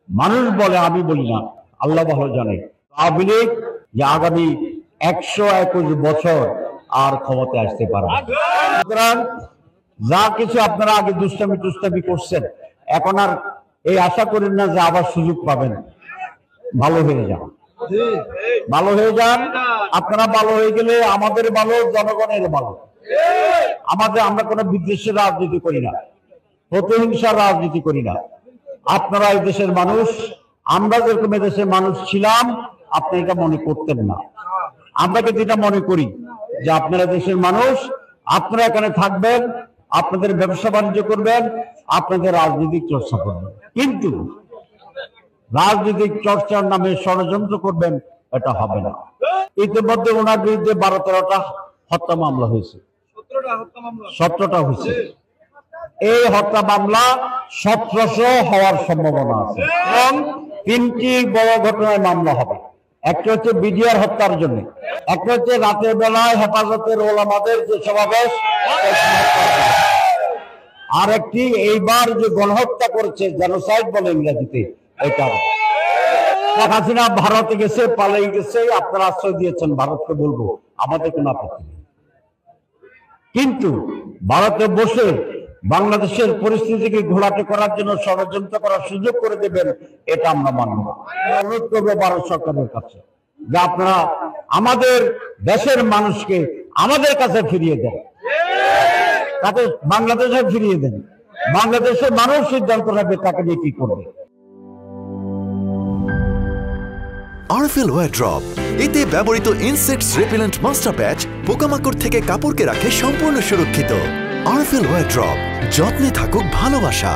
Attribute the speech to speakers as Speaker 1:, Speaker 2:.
Speaker 1: মানুষ বলে, আমি বলি না, আল্লাহ ভালো জানে। আওয়ামী লীগ যে আগামী 121 বছর আর ক্ষমতায় আসতে পারবে। সুতরাং যা কিছু আপনারা আগে দুষ্টামি করছেন, এখন আর এই আশা করেন না যে আবার সুযোগ পাবেন। ভালো হয়ে যান, ভালো হয়ে যান। আপনারা ভালো হয়ে গেলে আমাদের ভালো, জনগণের ভালো। আমরা কোনো বিদ্বেষের রাজনীতি করি না, প্রতিহিংসার রাজনীতি করি না। আপনারা এই দেশের মানুষ, আমরা যেরকম দেশের মানুষ ছিলাম, আপনি এটা মনে করতেন না। আমরা কিন্তু এটা মনে করি যে আপনারা দেশের মানুষ, আপনারা এখানে থাকবেন, আপনাদের ব্যবসা বাণিজ্য করবেন, আপনাদের রাজনৈতিক চর্চা করবেন। কিন্তু রাজনৈতিক চর্চার নামে ষড়যন্ত্র করবেন, এটা হবে না। ইতিমধ্যে ওনার বিরুদ্ধে 12-13টা হত্যা মামলা হয়েছে, 17টা হয়েছে। এই হত্যা মামলা 1700 হওয়ার সম্ভাবনা আছে এবং 3টি বড় ঘটনায় মামলা হবে। একটা হচ্ছে বিডিআর হত্যার জন্য, একটা হচ্ছে রাতের বেলায় হেফাজতের ওলামাদের যে সমাবেশ, আর একটি এইবার যে গণহত্যা করেছে, জেনোসাইড বলে ইংরেজিতে, এটা। শেখ হাসিনা ভারতে গেছে, পালিয়ে গেছে, আপনারা আশ্রয় দিয়েছেন, ভারতকে বলবো আমাদের কোনো আপত্তি নেই। কিন্তু ভারতে বসে বাংলাদেশের পরিস্থিতিকে ঘোলাটে করার জন্য ষড়যন্ত্র করার সুযোগ করে দেবেন, এটা আমরা মানব না। অনুরোধ করবো ভারত সরকারের কাছে যে আপনারা আমাদের দেশের মানুষকে আমাদের কাছে ফিরিয়ে দেন, তাকে বাংলাদেশে ফিরিয়ে দেন। বাংলাদেশের মানুষ সিদ্ধান্ত নেবে তাকে নিয়ে কি করবে।
Speaker 2: আরএফএল ওয়্যার ড্রপ, এতে ব্যবহৃত ইনসেক্টস রিপেলেন্ট মাস্টার প্যাচ পোকামাকড় থেকে কাপড়কে রাখে সম্পূর্ণ সুরক্ষিত। আরএফএল ওয়্যার ড্রপ, যত্নে থাকুক ভালোবাসা।